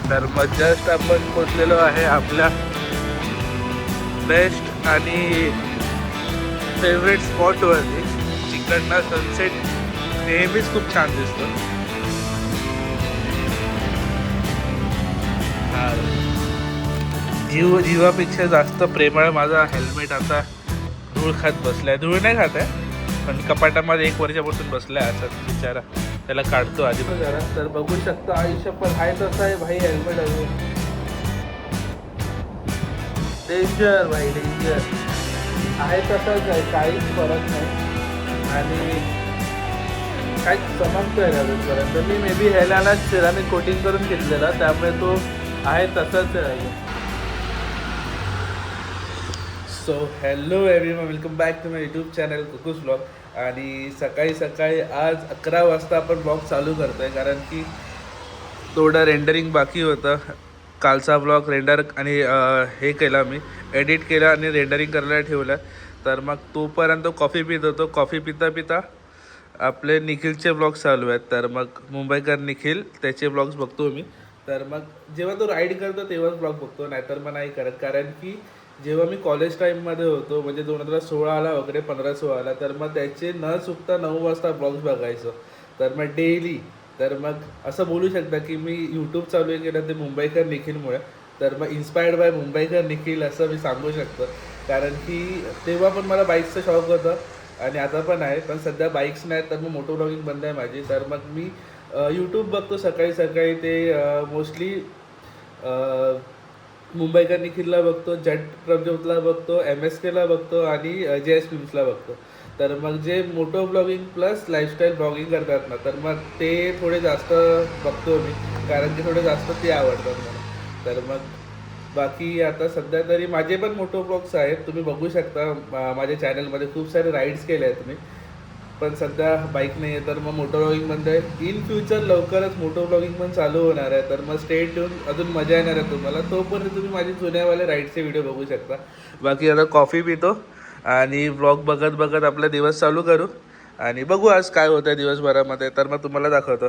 तर मग जस्ट आपण पोचलेलो आहे आपल्या बेस्ट आणि फेवरेट स्पॉटवरती. तिकडनं सनसेट नेहमीच खूप छान दिसतो. जीवापेक्षा जास्त प्रेमळ माझा हेल्मेट आता धूळ खात बसलाय. धूळ नाही खात आहे पण कपाटामध्ये 1 वर्षापासून बसलाय असं बिचारा. त्याला काढतो आधी जरा. तर बघू शकता आयुष्य पण आहे तसं आहे भाई. हेल्मेट अजून डेंजर भाई, डेंजर आहे तसंच आहे, काहीच फरक नाही. आणि काहीच चमकतोय अजूनपर्यंत. मी मे बी ह्याला सिरामिक कोटिंग करून घेतलेला, त्यामुळे तो आहे तसंच आहे. So hello everyone, welcome back to my YouTube channel कुकूस ब्लॉग. आणि सकाळी सकाळी आज 11 वाजता आपण ब्लॉग चालू करतो आहे, कारण की थोडं रेंडरिंग बाकी होतं. कालचा ब्लॉग रेंडर आणि हे केला, मी एडिट केला आणि रेंडरिंग करायला ठेवलं. तर मग तोपर्यंत कॉफी पित होतो. कॉफी पिता पिता आपले निखिलचे ब्लॉग्स चालू आहेत. तर मग मुंबईकर निखिल त्याचे ब्लॉग्स बघतो मी. तर मग जेव्हा तो राईड करतो तेव्हाच ब्लॉग बघतो, नाहीतर मग नाही करत. कारण की जेव्हा मी कॉलेज टाईममध्ये होतो, म्हणजे 2016ला वगैरे 15-16ला, तर मग त्याचे न चुकता 9 वाजता ब्लॉग्स बघायचो. तर मग डेली. तर मग असं बोलू शकता की मी यूट्यूब चालू केलं ते मुंबईकर निखिलमुळे. तर मग इन्स्पायर्ड बाय मुंबईकर निखिल असं मी सांगू शकतो. कारण की तेव्हा पण मला बाईक्सचा शौक होता आणि आता पण आहे, पण सध्या बाईक्स नाहीत, तर मग मोटो ब्लॉगिंग बंद आहे माझी. तर मग मी यूट्यूब बघतो सकाळी सकाळी. ते मोस्टली मुंबईकर निखिलला बघतो, जट प्रभज्योतला बघतो, MSKला बघतो आणि JS फिल्म्सला बघतो. तर मग जे मोटो ब्लॉगिंग प्लस लाईफस्टाईल ब्लॉगिंग करतात ना, तर मग ते थोडे जास्त बघतो मी, कारण की थोडे जास्त ते आवडतात मला. तर मग बाकी आता सध्या तरी माझे पण मोटो ब्लॉग्स आहेत, तुम्ही बघू शकता. माझ्या चॅनलमध्ये खूप सारे राईड्स केले आहेत मी. पण सध्या बाईक नाही आहे, तर मग मोटो ब्लॉगिंगमध्ये इन फ्युचर लवकरच मोटो ब्लॉगिंग पण चालू होणार आहे. तर मग स्टे ट्यून, अजून मजा येणार आहे तुम्हाला. तोपर्यंत तुम्ही माझे जुन्यावाले राईड्सचे व्हिडिओ बघू शकता. बाकी आता कॉफी पितो आणि ब्लॉग बघत बघत आपला दिवस चालू करू आणि बघू आज काय होतं आहे दिवसभरामध्ये. तर मग तुम्हाला दाखवतो.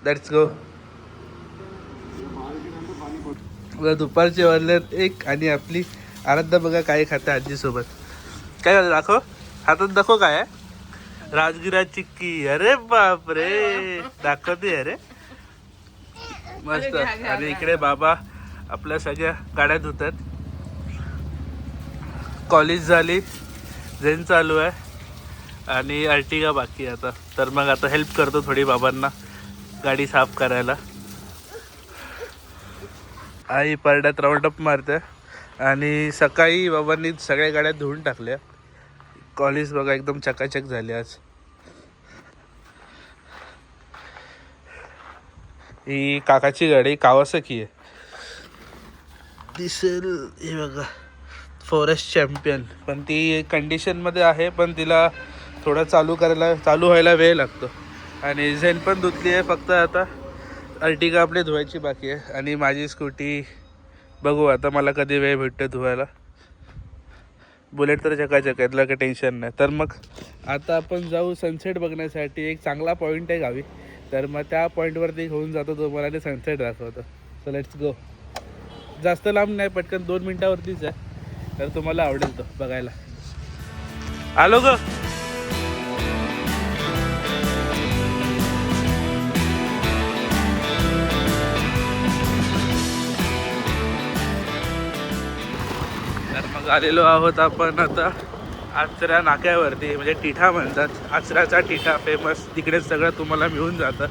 Let's go. दुपारचे वाजलेत 1 आणि आपली आराध्या बघा काय खाते आजीसोबत. काय झालं दाखव, हातात दाखव काय आहे. राजगिरा चिक्की. अरे बाप रे, दाखवते. अरे मस्त. आणि इकडे बाबा आपल्या सगळ्या गाड्या धुतात. कॉलेज झाली, झेन चालू आहे आणि अर्टिगा बाकी आता. तर मग आता हेल्प करतो थोडी बाबांना गाडी साफ करायला. आई परड्यात राऊंडअप मारते आणि सकाळी बाबांनी सगळ्या गाड्या धुवून टाकल्या. कॉलेज बघा एकदम चकाचक झाली आज. ही काकाची गाडी कावासाकी आहे, दिसेल हे बघा. Forest champion. पण ती कंडिशनमध्ये आहे, पण तिला थोडं चालू व्हायला वेळ लागतो. आणि झेन पण धुतली आहे, फक्त आता अर्टिगा आपली धुवायची बाकी आहे. आणि माझी स्कूटी बघू आता मला कधी वेळ भेटतो धुवायला. बुलेट तर चकाचक आहे, काही टेन्शन नाही. तर मग आता आपण जाऊ सनसेट बघण्यासाठी. एक चांगला पॉईंट आहे गावी, तर मग त्या पॉईंटवरती घेऊन जातो तुम्हाला आणि सनसेट दाखवतो. So let's go. जास्त लांब नाही, पटकन 2 मिनटावरतीच आहे, तर तुम्हाला आवडेल तो बघायला. आलो ग. तर मग आलेलो आहोत आपण आता आचरा नाक्यावरती, म्हणजे टिठा म्हणतात. आचराचा टिठा फेमस. तिकडे सगळं तुम्हाला मिळून जातं.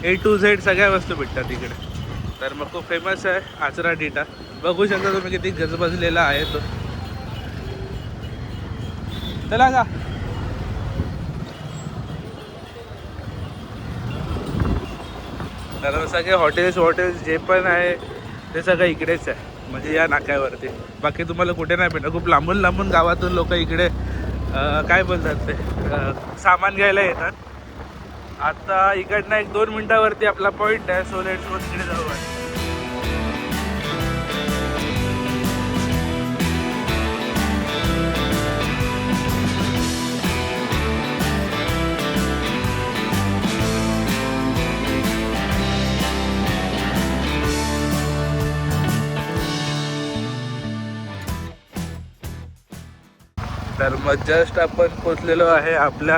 A to Z सगळ्या वस्तू भेटतात तिकडे. तर मग खूप फेमस आहे आचरा टिठा. बघू शकता तुम्ही किती गजबजलेला आहे तो. चला का. तर सगळे हॉटेल्स जे पण आहे ते सगळं इकडेच आहे, म्हणजे या नाक्यावरती. बाकी तुम्हाला कुठे नाही भेटणार. खूप लांबून लांबून गावातून लोक इकडे काय बोलतात ते सामान घ्यायला येतात. आता इकडनं 1-2 मिनटावरती आपला पॉईंट आहे. सो लेट्स गो, तिकडे जाऊ. तर मग जस्ट आपण पोचलेलो आहे आपल्या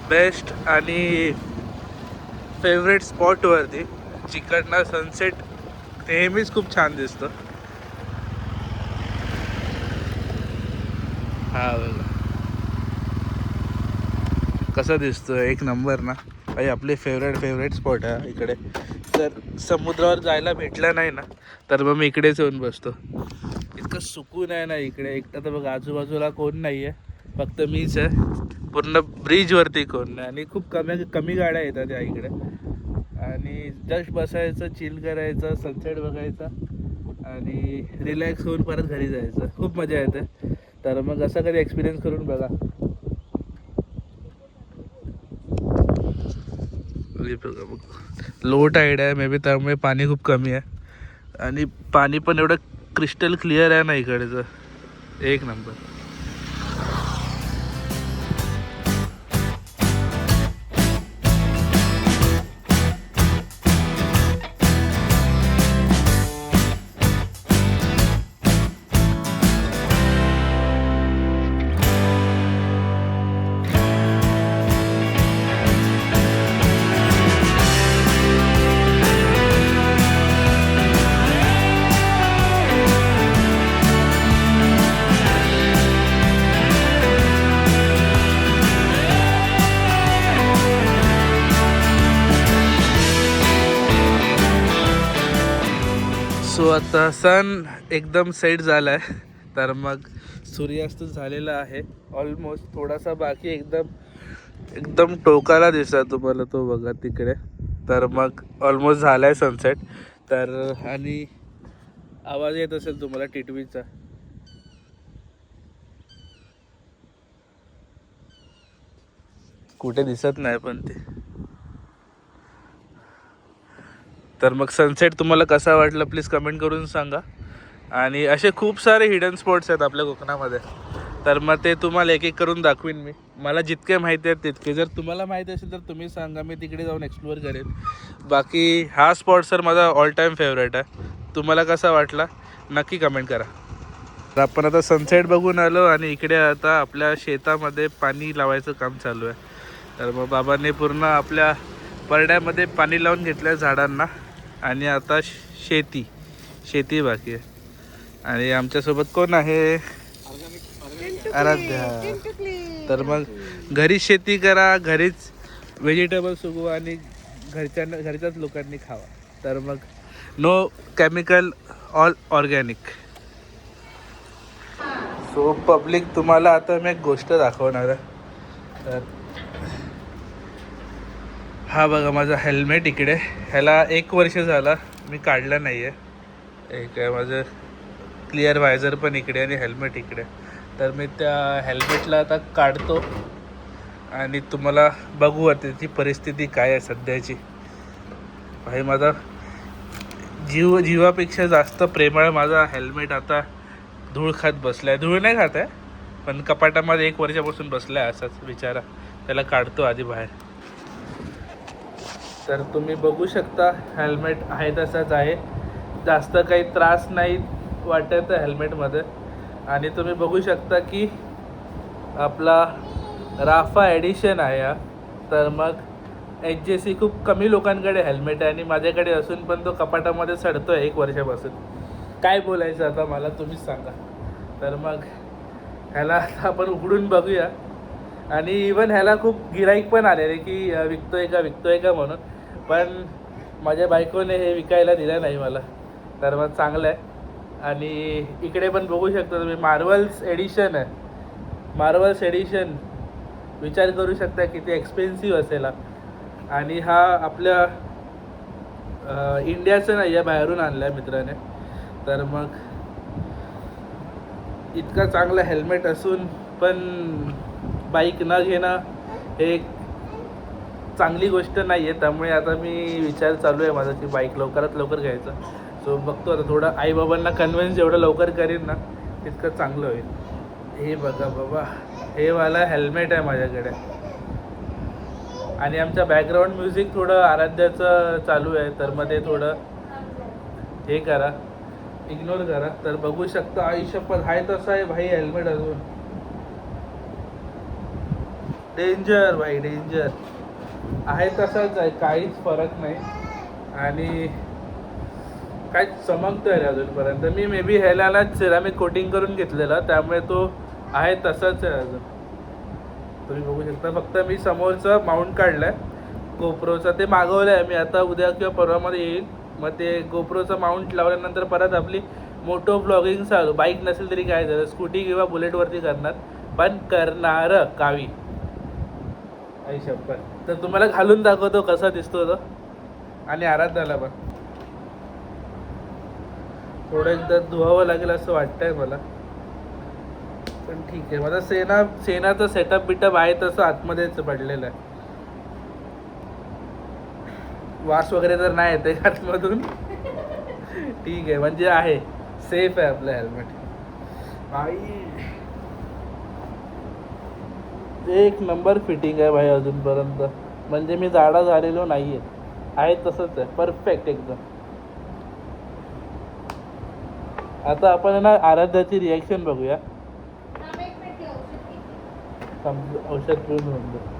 बेस्ट आणि फेवरेट स्पॉटवरती, जिकडनं सनसेट नेहमीच खूप छान दिसतो. हा बघा कसा दिसतो, एक नंबर ना. आणि आपले फेवरेट स्पॉट आहे इकडे. तर समुद्रावर जायला भेटलं नाही ना, तर मग मी इकडेच येऊन बसतो. इतकं सुकून आहे ना इकडे. एकटा तर बघा आजूबाजूला कोण नाही आहे, फक्त मीच आहे. पूर्ण ब्रिजवरती कोण नाही आणि खूप कमी गाड्या येतात या इकडे. आणि जस्ट बसायचं, चिल करायचं, सनसेट बघायचा आणि रिलॅक्स होऊन परत घरी जायचं. खूप मजा येते. तर मग असं कधी एक्सपिरियन्स करून बघा. लो टाईड आहे मे बी, त्यामुळे पाणी खूप कमी आहे. आणि पाणी पण एवढं क्रिस्टल क्लिअर आहे ना इकडचं, एक नंबर. सो आता सन एकदम सेट झाला आहे. तर मग सूर्यास्त झालेला आहे ऑलमोस्ट. थोडासा बाकी एकदम टोकाला दिसतात तुम्हाला, तो बघा तिकडे. तर मग ऑलमोस्ट झाला आहे सनसेट. तर आणि आवाज येत असेल तुम्हाला टिटवीचा. कुठे दिसत नाही पण ते. तर मग सनसेट तुम्हाला कसा वाटला प्लीज कमेंट करून सांगा. आणि असे खूप सारे हिडन स्पॉट्स आहेत आपल्या कोकणामध्ये. तर मग ते तुम्हाला एक एक करून दाखवीन मी. मला जितके माहिती आहेत तितके. जर तुम्हाला माहिती असेल तर तुम्ही सांगा, मी तिकडे जाऊन एक्सप्लोअर करेन. बाकी हा स्पॉट सर माझा ऑल टाईम फेवरेट आहे. तुम्हाला कसा वाटला नक्की कमेंट करा. तर आपण आता सनसेट बघून आलो आणि इकडे आता आपल्या शेतामध्ये पाणी लावायचं काम चालू आहे. तर मग बाबांनी पूर्ण आपल्या परड्यामध्ये पाणी लावून घेतलं आहे झाडांना. आणि आता शेती बाकी आहे. आणि आमच्यासोबत कोण आहे? आराध्या. तर मग घरीच शेती करा, घरीच व्हेजिटेबल्स उगवा आणि घरच्याच लोकांनी खावा. तर मग no chemical, all organic. So public, तुम्हाला आता मी एक गोष्ट दाखवणार आहे. तर हा बघा माझा हेल्मेट इकडे. ह्याला 1 वर्ष झाला मी काढलं नाही आहे. एक आहे माझं क्लिअर वायझर पण इकडे आणि हेल्मेट इकडे. तर मी त्या हेल्मेटला आता काढतो आणि तुम्हाला बघू त्याची परिस्थिती काय आहे सध्याची. भाई माझा जीवापेक्षा जास्त प्रेमळ माझा हेल्मेट आता धूळ खात बसला आहे. धूळ नाही खात आहे, पण कपाटामध्ये 1 वर्षापासून बसला आहे असाच विचारा. त्याला काढतो आधी बाहेर. तर तुम्ही बघू शकता हेल्मेट आहे तसाच आहे. जास्त काही त्रास नाही वाटत हेल्मेटमध्ये. आणि तुम्ही बघू शकता की आपला राफा एडिशन आहे हा. तर मग HJC खूप कमी लोकांकडे हेल्मेट आहे आणि माझ्याकडे असून पण तो कपाटामध्ये सडतो आहे 1 वर्षापासून. काय बोलायचं आता मला तुम्हीच सांगा. तर मग ह्याला आता आपण उघडून बघूया. आणि इवन ह्याला खूप गिराईक पण आलेले की विकतोय का म्हणून. पण माझ्या बायकोने हे विकायला दिलं नाही मला. तर मग चांगलं आहे. आणि इकडे पण बघू शकता तुम्ही मार्वल्स एडिशन आहे. मार्वल्स एडिशन विचार करू शकता किती एक्सपेन्सिव्ह असेल. आणि हा आपल्या इंडियाचं नाही आहे, बाहेरून आणला आहे मित्राने. तर मग इतका चांगला हेल्मेट असून पण बाईक न घेणं हे एक चांगली गोष्ट नाही आहे. त्यामुळे आता मी विचार चालू आहे माझा की बाईक लवकरात लवकर घ्यायचं. सो बघतो आता थोडं आईबाबांना कन्व्हिन्स जेवढं लवकर करीन ना तितकं चांगलं होईल. हे बघा बाबा, हे वाला हेल्मेट आहे माझ्याकडे. आणि आमच्या बॅकग्राऊंड म्युझिक थोडं आराध्याचं चालू आहे. तर मग ते थोडं हे करा. इग्नोर करा. तर बघू शकता आयुष्यपद आहे तसं आहे भाई हेल्मेट अजून. डेंजर भाई डेंजर आहे तसाच आहे, काहीच फरक नाही. आणि काय चमकतोय रे अजूनपर्यंत. मी मे बी ह्याला सिरामिक कोटिंग करून घेतलेला, त्यामुळे तो आहे तसाच आहे अजून. तुम्ही बघू शकता. फक्त मी समोरचं माउंट काढलाय गोप्रोचा, ते मागवलं आहे मी. आता उद्या किंवा परवामध्ये येईल. मग ते गोप्रोचं माउंट लावल्यानंतर परत आपली मोटो ब्लॉगिंग चालू. बाईक नसेल तरी काय झालं, स्कूटी किंवा बुलेटवरती करणार, पण करणार कावी आई शप्पथ. तर तुम्हाला घालून दाखवतो कसा दिसतो तो. आणि आराध्याला पण थोडं एकदा धुवावं लागेल असं वाटतंय मला, पण ठीक आहे. माझा सेनाचं सेटअप बिटअप आहे तसं आतमध्येच पडलेलं आहे. वास वगैरे तर नाही येते आतमधून. ठीक आहे, म्हणजे आहे, सेफ आहे आपलं हेल्मेट. भाई एक नंबर फिटिंग आहे भाई अजूनपर्यंत. म्हणजे मी जाडा झालेलो नाही आहे तसंच आहे, परफेक्ट एकदम. आता आपण ना आराध्याची रिॲक्शन बघूया. औषध पिऊन म्हणतो.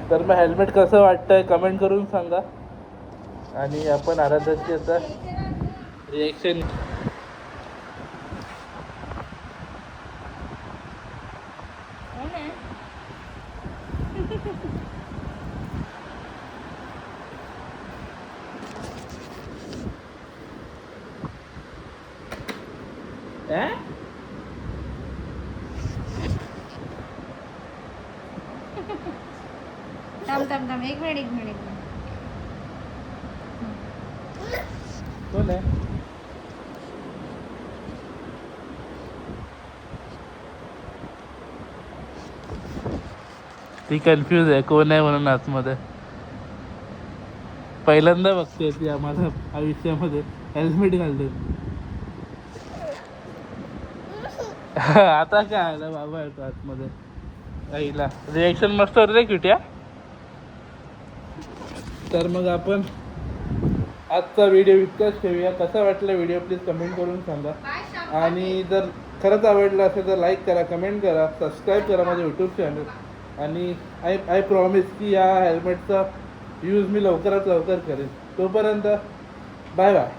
तर मग हेल्मेट कसं वाटतंय कमेंट करून सांगा. आणि आपण आराध्याची आता रिॲक्शन. थांब एक मिनिट कोण आहे? ती कन्फ्यूज आहे कोण आहे म्हणून आतमध्ये. पहिल्यांदा बघते ती आम्हाला आयुष्यामध्ये हेल्मेट घालते. आता काय आलं बाबा येतो आतमध्ये. आईला रिएक्शन मस्त होतं रे क्युट्या. तर मग आपण आजचा व्हिडिओ इतकाच ठेवूया. कसा वाटला व्हिडिओ प्लीज कमेंट करून सांगा. आणि जर खरंच आवडलं असेल तर लाईक करा, कमेंट करा, सबस्क्राईब करा माझं यूट्यूब चॅनल. आणि आय प्रॉमिस की या हेल्मेटचा यूज मी लवकरात लवकर करेन. तोपर्यंत बाय बाय.